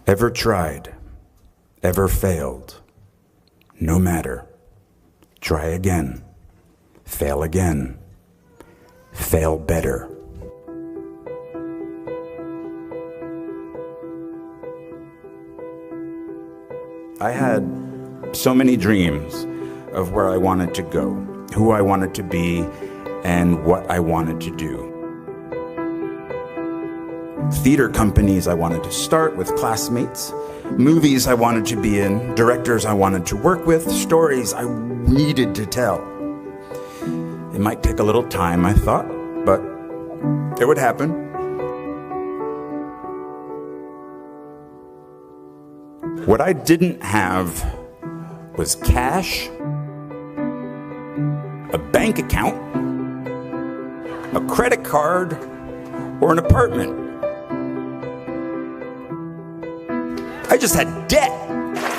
Ever tried, ever failed, no matter. Try again, fail again, fail better. I had so many dreams of where I wanted to go, who I wanted to be, and what I wanted to do. Theater companies I wanted to start with classmates, movies I wanted to be in, directors I wanted to work with, stories I needed to tell. It might take a little time, I thought, but it would happen. What I didn't have was cash, a bank account, a credit card, or an apartment. I just had debt.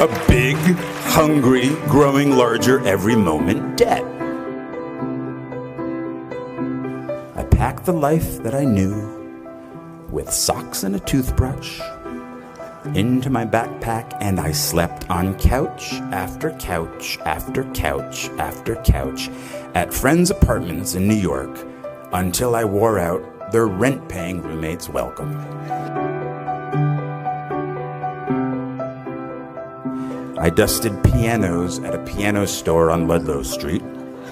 A big, hungry, growing larger every moment debt. I packed the life that I knew with socks and a toothbrush into my backpack, and I slept on couch after couch after couch after couch at friends' apartments in New York until I wore out their rent-paying roommates' welcome. I dusted pianos at a piano store on Ludlow Street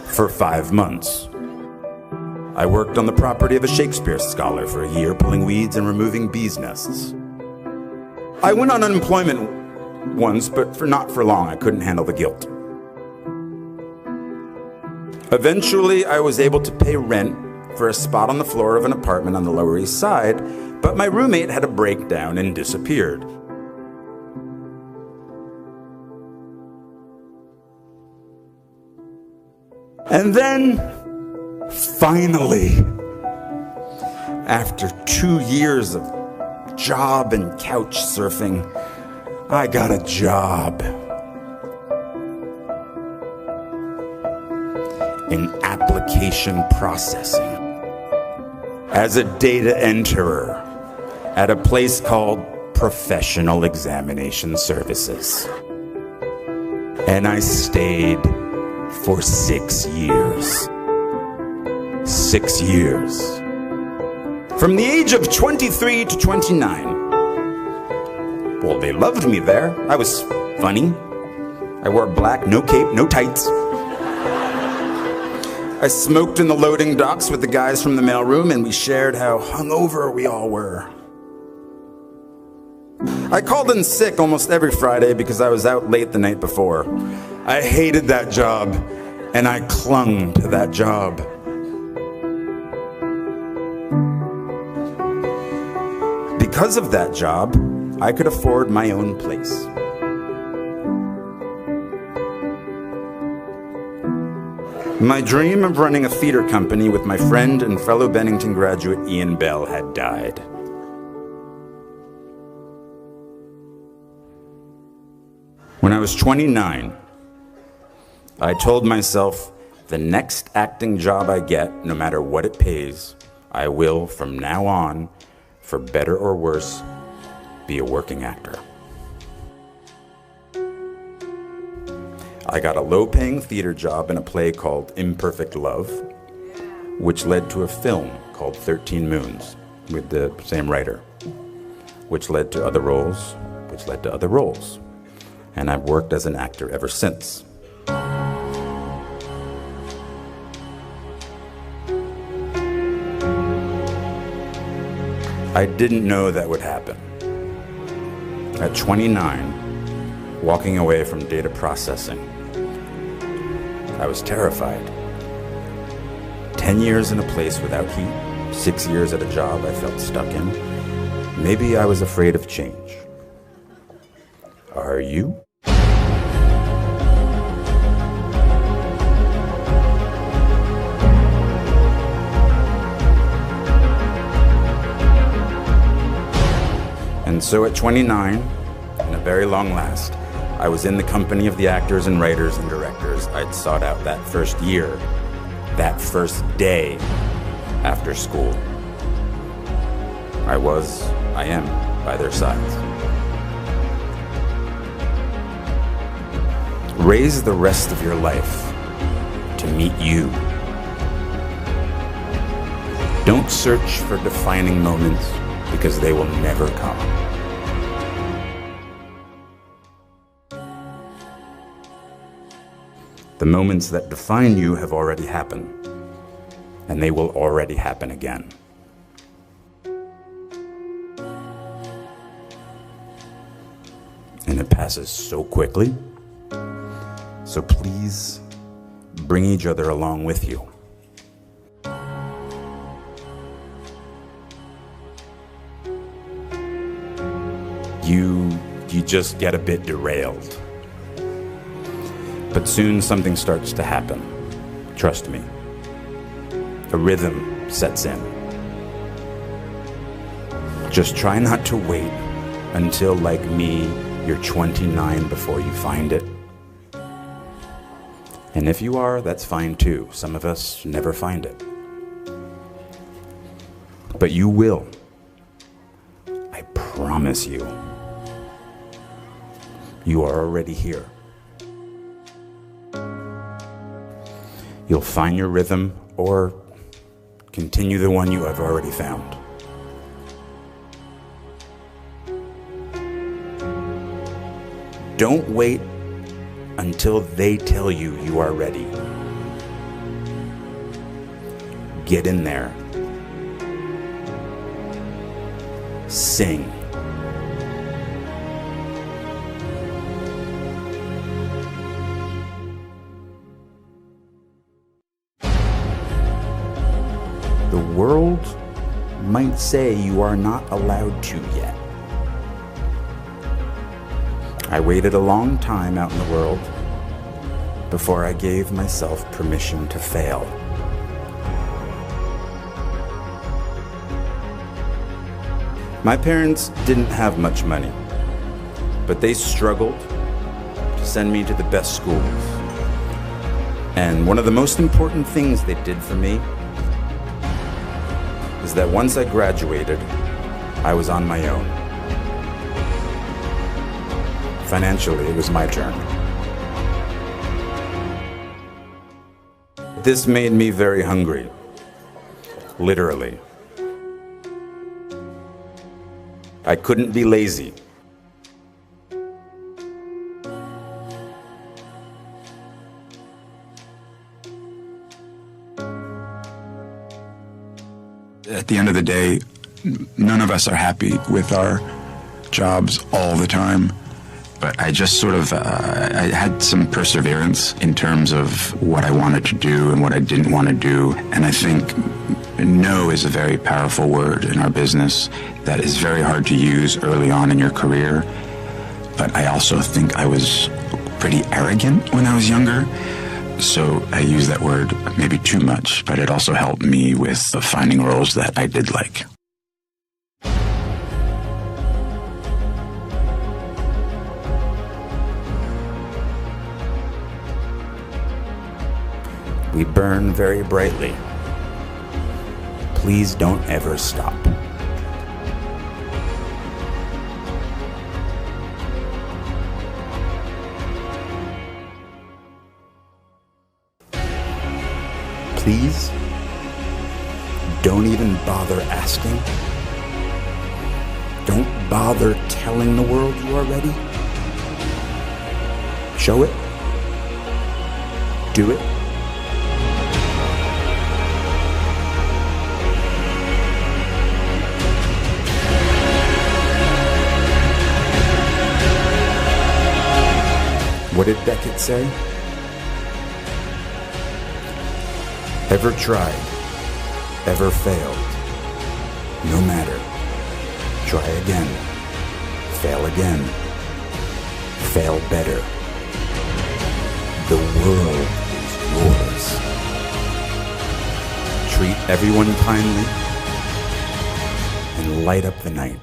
for 5 months. I worked on the property of a Shakespeare scholar for a year, pulling weeds and removing bees' nests. I went on unemployment once, but not for long. I couldn't handle the guilt. Eventually, I was able to pay rent for a spot on the floor of an apartment on the Lower East Side, but my roommate had a breakdown and disappeared. And then, finally, after 2 years of job and couch surfing, I got a job in application processing as a data enterer at a place called Professional Examination Services. And I stayed for 6 years. 6 years. From the age of 23 to 29. Well, they loved me there. I was funny. I wore black, no cape, no tights. I smoked in the loading docks with the guys from the mailroom, and we shared how hungover we all were. I called in sick almost every Friday because I was out late the night before. I hated that job, and I clung to that job. Because of that job, I could afford my own place. My dream of running a theater company with my friend and fellow Bennington graduate Ian Bell had died. When I was 29, I told myself the next acting job I get, no matter what it pays, I will, from now on, for better or worse, be a working actor. I got a low-paying theater job in a play called Imperfect Love, which led to a film called 13 Moons with the same writer, which led to other roles, which led to other roles. And I've worked as an actor ever since. I didn't know that would happen. At 29, walking away from data processing, I was terrified. 10 years in a place without heat, 6 years at a job I felt stuck in. Maybe I was afraid of change. Are you? And so at 29, in a very long last, I was in the company of the actors and writers and directors I'd sought out that first year, that first day after school. I am by their sides. Raise the rest of your life to meet you. Don't search for defining moments because they will never come. The moments that define you have already happened, and they will already happen again. And it passes so quickly, so please bring each other along with you. You just get a bit derailed. But soon something starts to happen. Trust me. A rhythm sets in. Just try not to wait until, like me, you're 29 before you find it. And if you are, that's fine too. Some of us never find it. But you will. I promise you. You are already here. You'll find your rhythm or continue the one you have already found. Don't wait until they tell you you are ready. Get in there. Sing. The world might say you are not allowed to yet. I waited a long time out in the world before I gave myself permission to fail. My parents didn't have much money, but they struggled to send me to the best schools. And one of the most important things they did for me is that once I graduated, I was on my own. Financially, it was my turn. This made me very hungry, literally. I couldn't be lazy. At the end of the day, none of us are happy with our jobs all the time. But I just sort of, I had some perseverance in terms of what I wanted to do and what I didn't want to do. And I think no is a very powerful word in our business that is very hard to use early on in your career. But I also think I was pretty arrogant when I was younger. So I use that word maybe too much, but it also helped me with finding roles that I did like. We burn very brightly. Please don't ever stop. Please don't even bother asking. Don't bother telling the world you are ready. Show it. Do it. What did Beckett say? Ever tried, ever failed, no matter. Try again, fail again, fail better. The world is yours. Treat everyone kindly and light up the night.